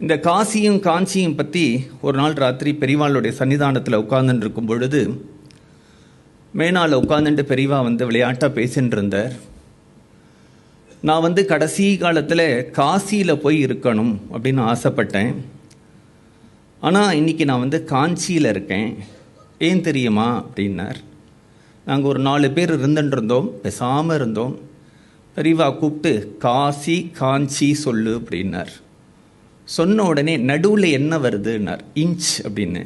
இந்த காசியும் காஞ்சியும் பற்றி ஒரு நாள் ராத்திரி பெரியவாளுடைய சன்னிதானத்தில் உட்கார்ந்துட்டு இருக்கும் பொழுது மேனால உட்காந்துட்டு பெரியவா விளையாட்டாக பேசின்னு இருந்தார். நான் கடைசி காலத்தில் காசியில் போய் இருக்கணும் அப்படின்னு ஆசைப்பட்டேன். ஆனால் இன்றைக்கி நான் காஞ்சியில் இருக்கேன். ஏன் தெரியுமா அப்படின்னார். நாங்கள் ஒரு 4 பேர் இருந்துருந்தோம், பேசாமல் இருந்தோம். பெரியவா கூப்பிட்டு காசி காஞ்சி சொல்லு அப்படின்னார். சொன்ன உடனே நடுவில் என்ன வருதுன்னார். இன்ச் அப்படின்னு.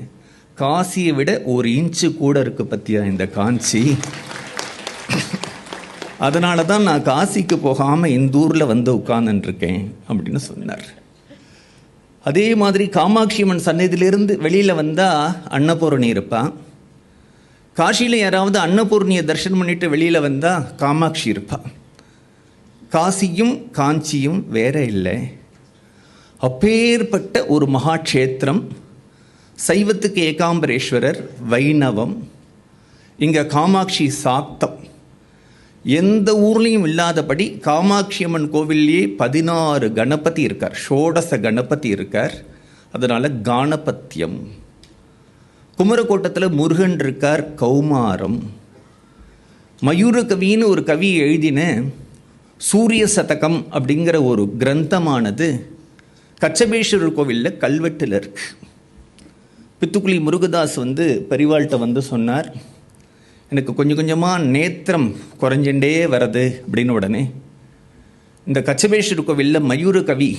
காசியை விட 1 இன்ச்சு கூட இருக்குது பற்றியா இந்த காஞ்சி. அதனால தான் நான் காசிக்கு போகாமல் இந்த ஊரில் உட்கார்ந்துருக்கேன் அப்படின்னு சொன்னார். அதே மாதிரி காமாட்சி அம்மன் சன்னதியிலிருந்து வெளியில் வந்தால் அன்னபூரணி இருப்பான். காசியில் யாராவது அன்னபூர்ணியை தரிசனம் பண்ணிட்டு வெளியில் வந்தால் காமாட்சி இருப்பாள். காசியும் காஞ்சியும் வேற இல்லை. அப்பேற்பட்ட ஒரு மகாட்சேத்திரம். சைவத்துக்கு ஏகாம்பரேஸ்வரர், வைணவம். இங்கே காமாட்சி சாக்தம். எந்த ஊர்லேயும் இல்லாதபடி காமாட்சி அம்மன் கோவில்லையே 16 கணபதி இருக்கார், ஷோடச கணபதி இருக்கார். அதனால் காணபத்தியம். குமரக்கோட்டத்தில் முருகன் இருக்கார், கௌமாரம். மயூர கவின்னு ஒரு கவி எழுதின சூரிய சதகம் அப்படிங்கிற ஒரு கிரந்தமானது கச்சபேஸ்வரர் கோவிலில் கல்வெட்டில் இருக்கு. பித்துக்குளி முருகதாஸ் பெரியவாள்கிட்ட சொன்னார், எனக்கு கொஞ்சம் கொஞ்சமாக நேத்திரம் குறைஞ்சுட்டே வருது அப்படின்னு. உடனே இந்த கச்சபேஸ்வரர் கோவிலில் மயூர கவி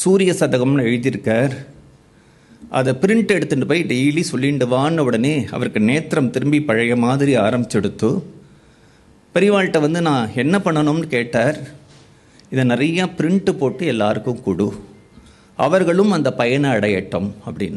சூரிய சதகம்னு எழுதியிருக்கார். அதை பிரிண்ட் எடுத்துகிட்டு போய் டெய்லி சொல்லிட்டு வான்னு உடனே அவருக்கு நேத்திரம் திரும்பி பழைய மாதிரி ஆரம்பிச்செடுத்து பெரியவாள்கிட்ட நான் என்ன பண்ணணும்னு கேட்டார். இதை நிறையா பிரிண்ட்டு போட்டு எல்லாருக்கும் கொடு, அவர்களும் அந்த பயனை அடையட்டும் அப்படின்னு.